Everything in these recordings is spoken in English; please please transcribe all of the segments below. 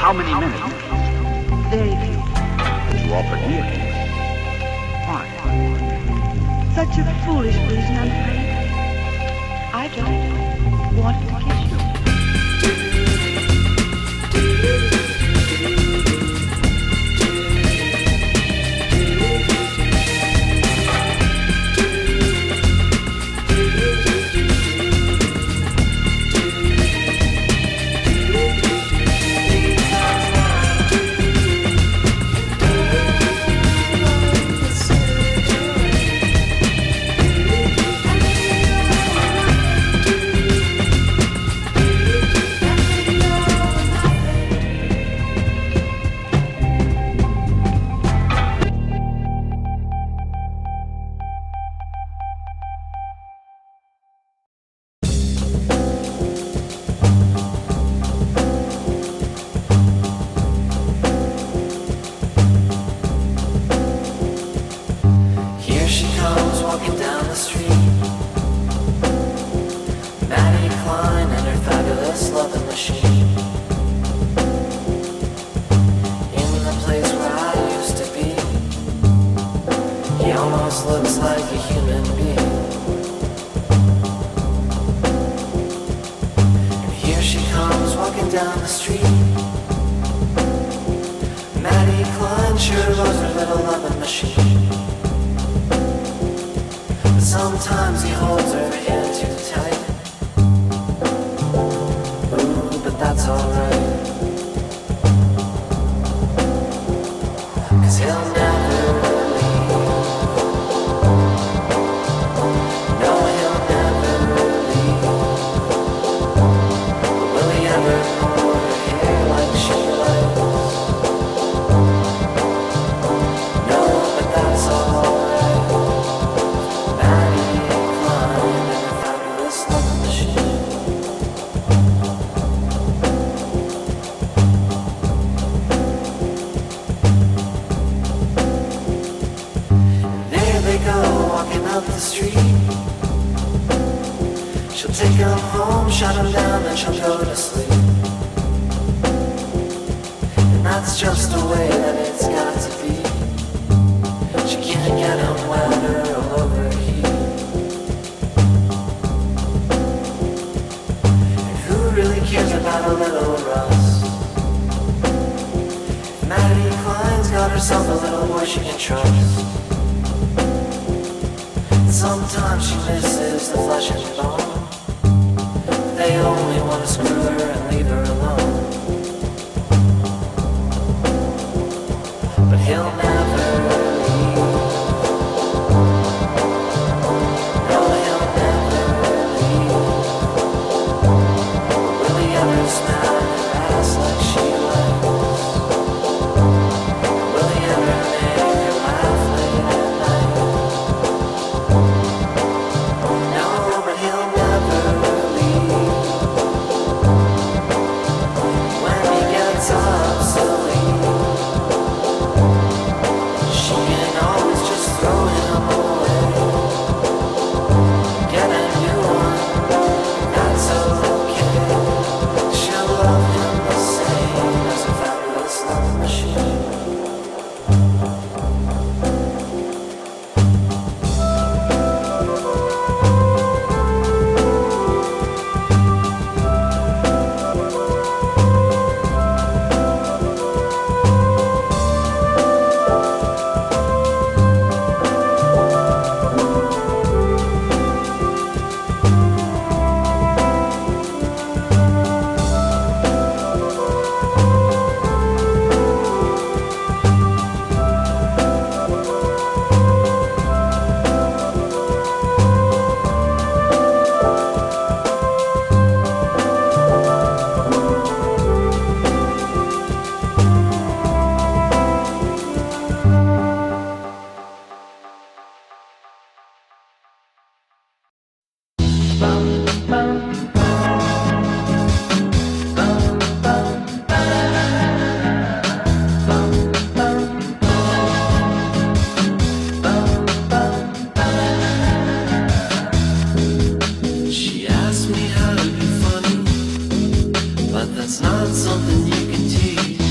How many minutes? Very few. But you offered me a kiss. Why? Such a foolish reason, I'm afraid. I just wanted to kiss you. Looks like a human being. And here she comes walking down the street. Maddie Klein sure loves her little loving machine. But sometimes he holds her hand too tight. Ooh, but that's alright. 'Cause he'll never the street. She'll take him home, shut him down, then she'll go to sleep. And that's just the way that it's got to be. She can't get him wet or overheat. And who really cares about a little rust? If Maddie Klein's got herself a little boy she can trust. Sometimes she misses the flesh and bone. They only want to screw her and leave her alone. But he'll never leave. No, he'll never leave. Will he ever smack her ass like she likes? Will he ever make her laugh late at night? That's not something you can teach.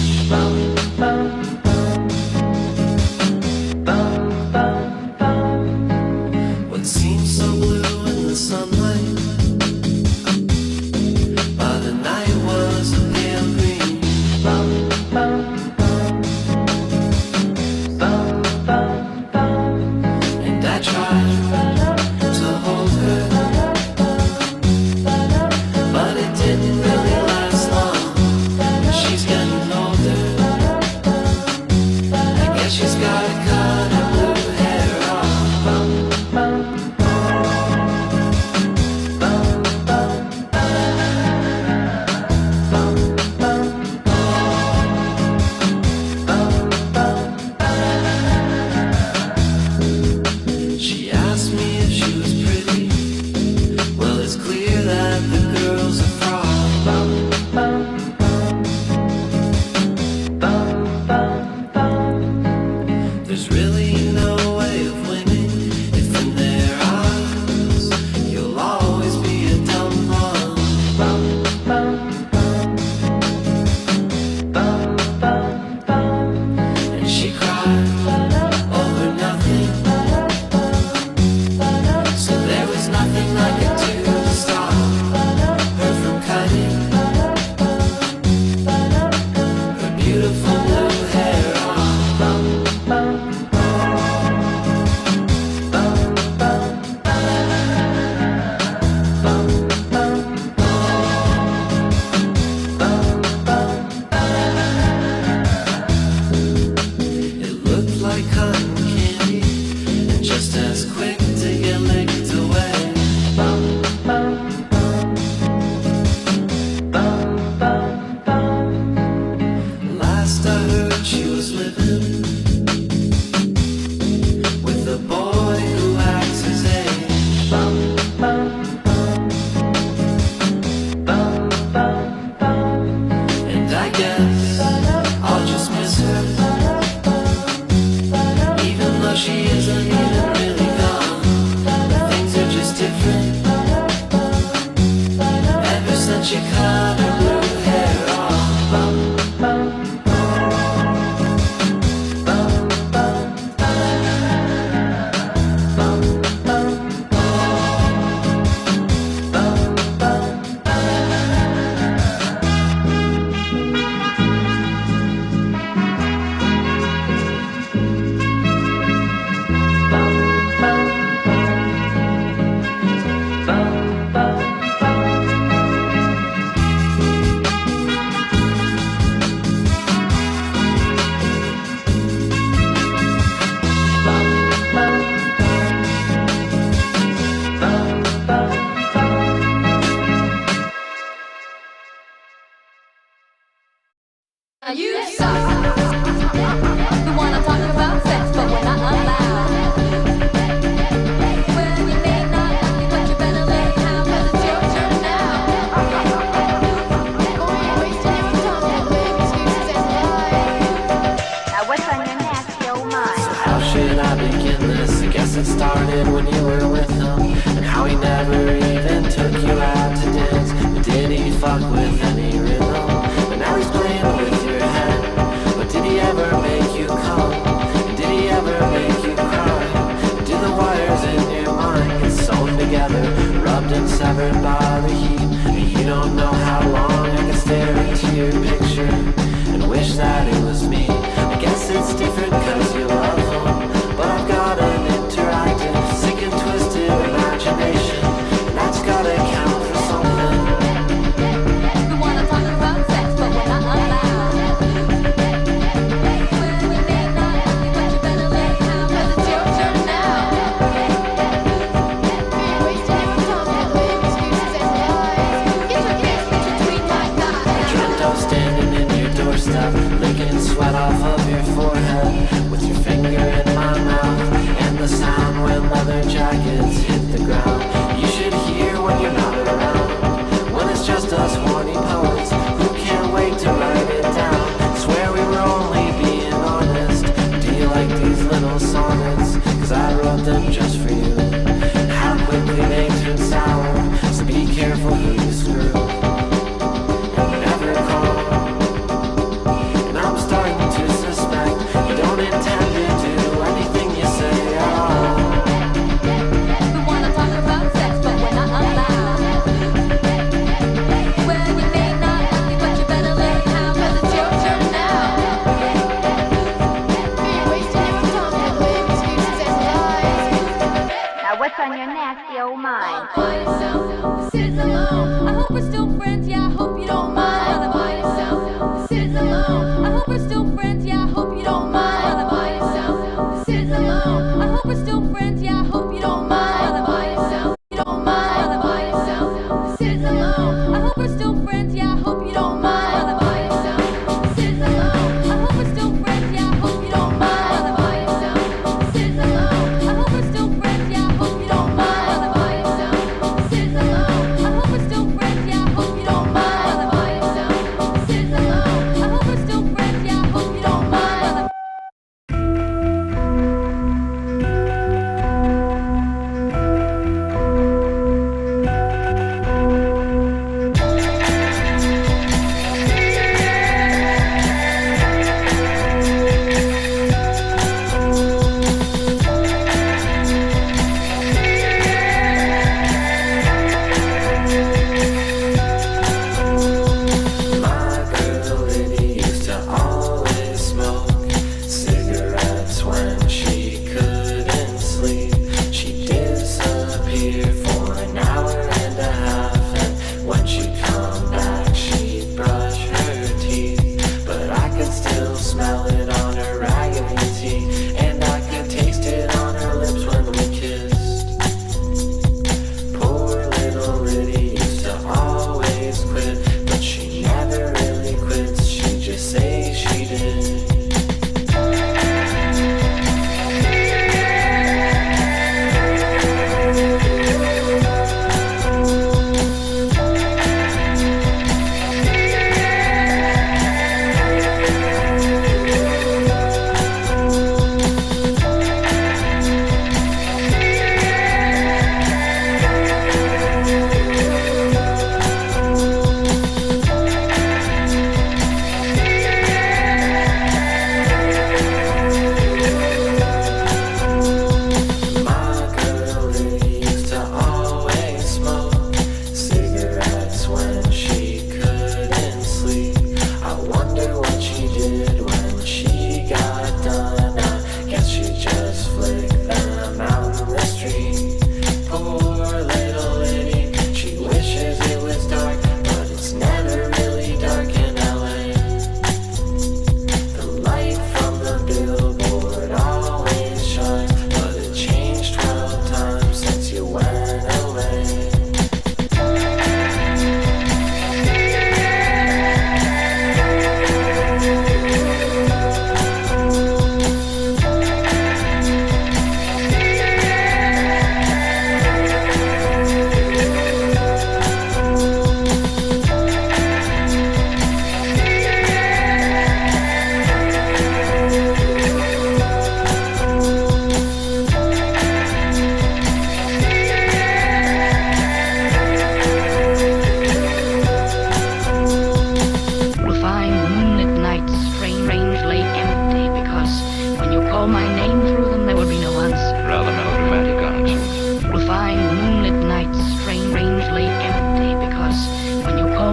You suck. We wanna talk about sex, but we're not allowed. Well, you may not like me, but you better lay down, 'cause it's your turn now. Now what's on your nasty old mind? So how should I begin this? I guess it started when you were with him, and how he never even took you out to dance. But did he fuck with any rhythm? But now he's playing with your head.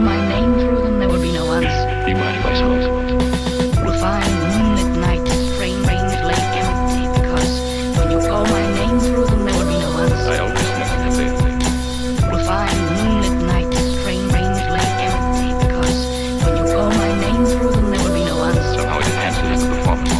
my name through them, there will be no answer. You mind if I smoke? Refined moonlit nights, strangely empty, because when you call my name through them, there will be no answer. I always listen clearly. Refined moonlit nights, strangely empty, because when you call my name through them, there will be no answer. Somehow it enhances the performance.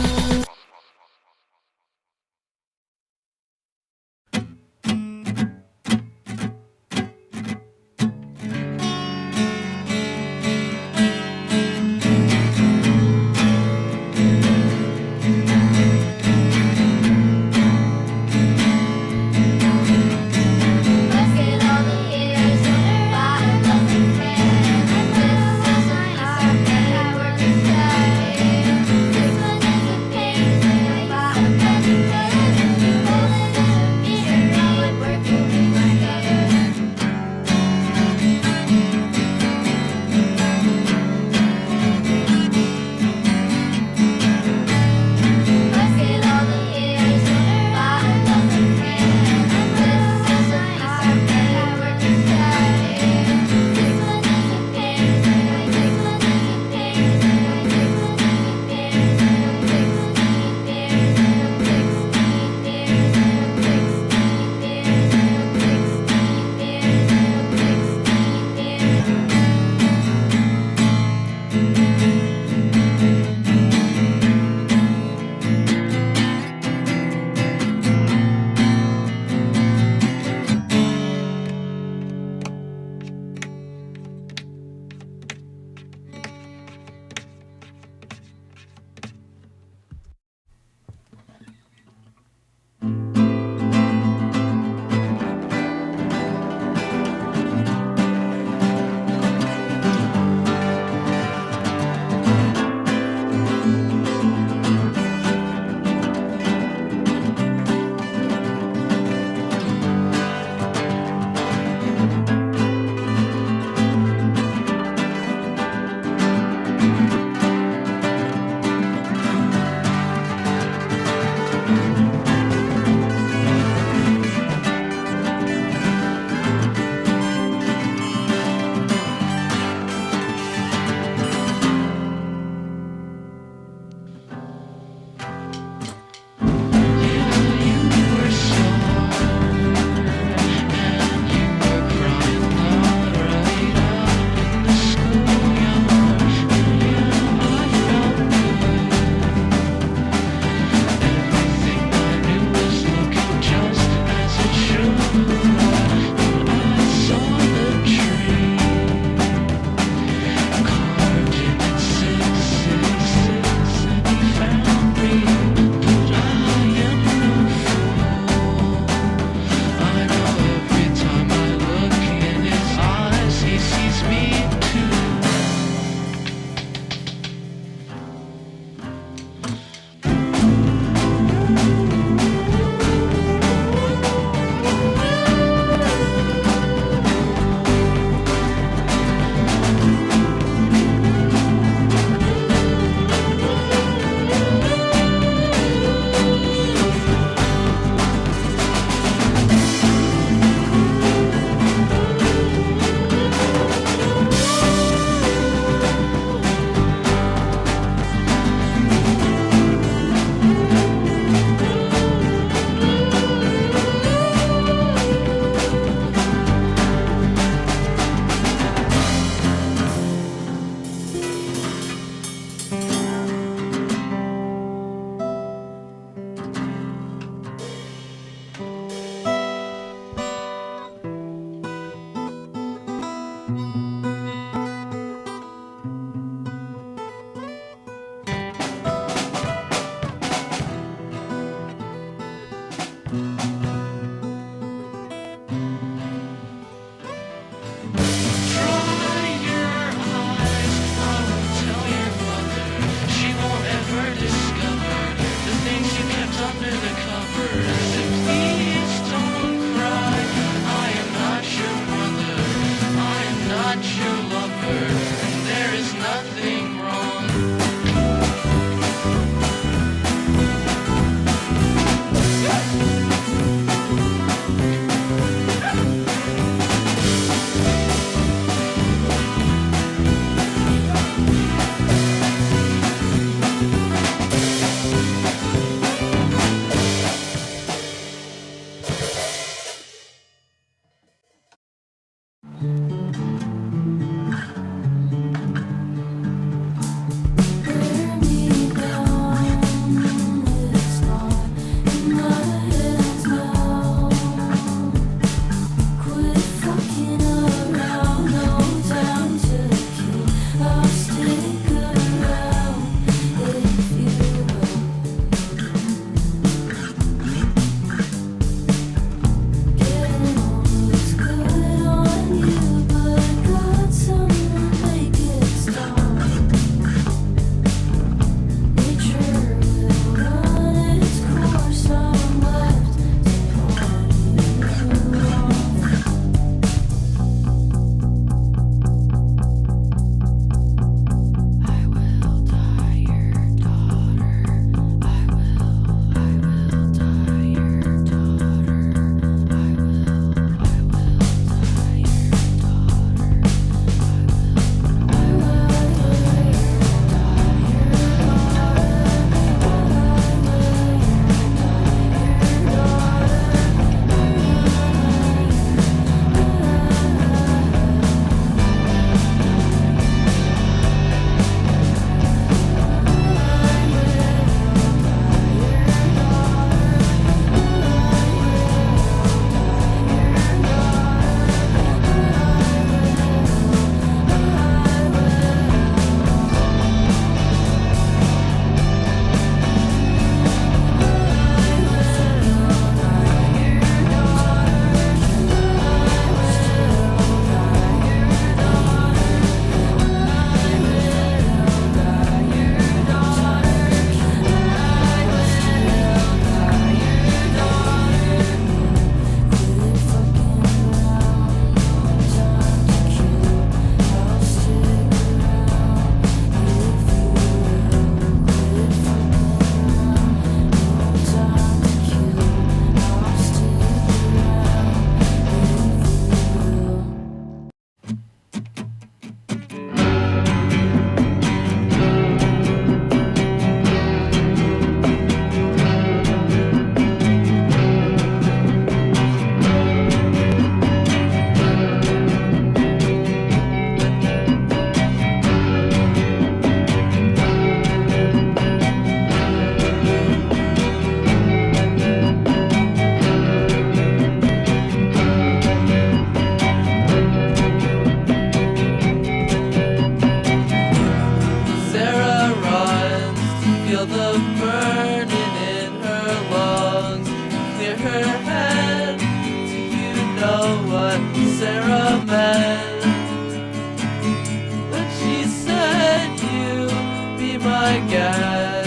I guess.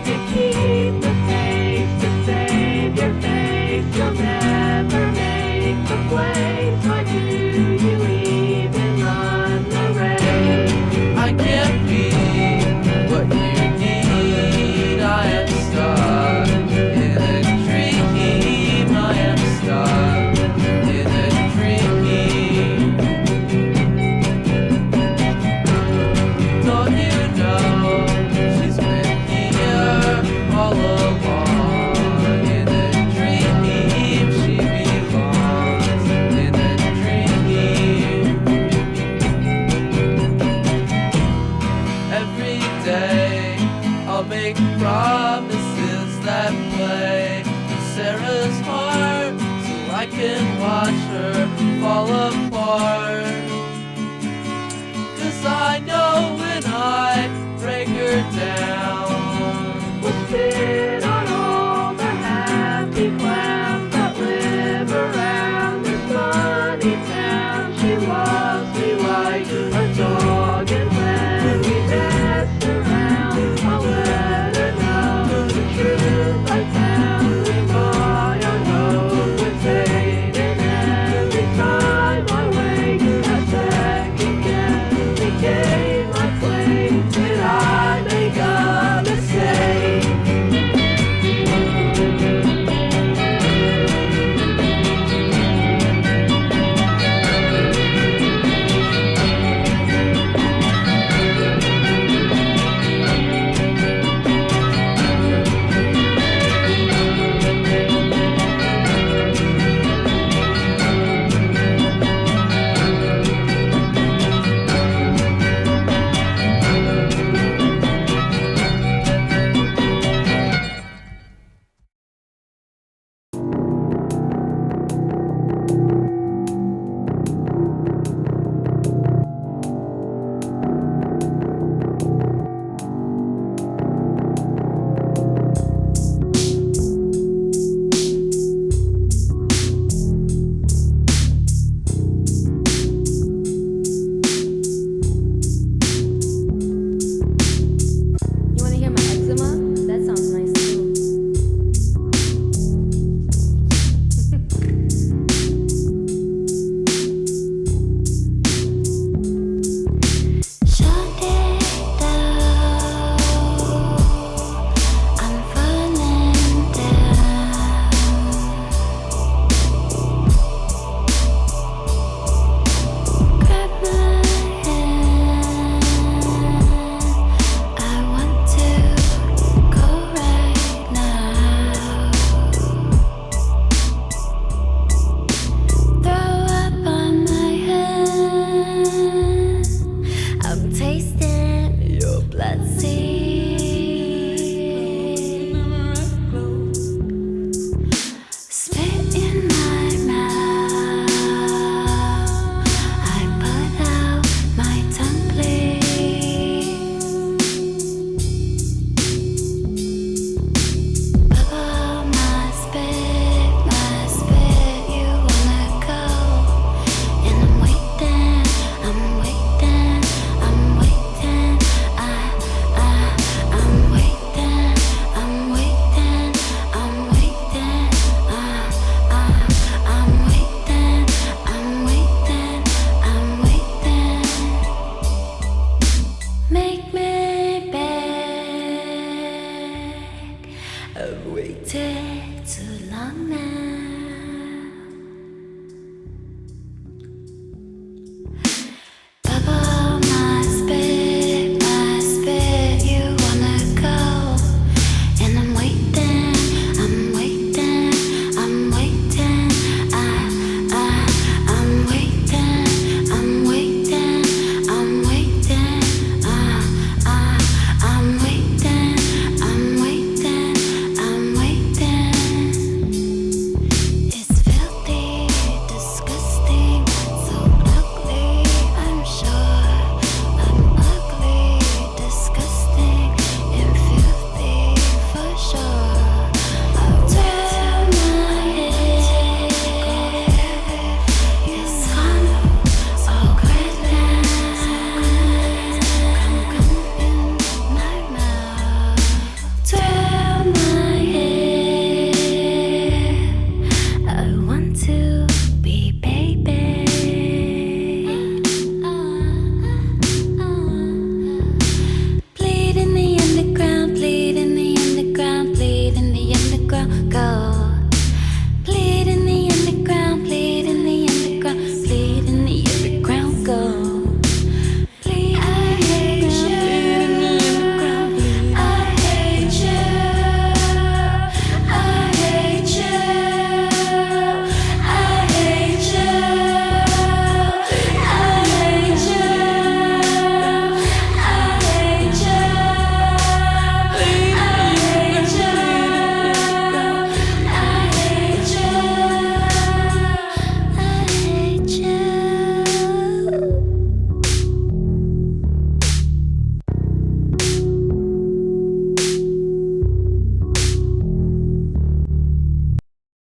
To keep the faith, to save your face, you'll never make the place. Why do you even run the race? I can't be what you need. I am stuck in a dream. I am stuck in a dream. Don't you know she's been here all along? In a dream, she belongs in a dream. Every day I'll make promises that play in Sarah's heart, so I can watch her fall apart.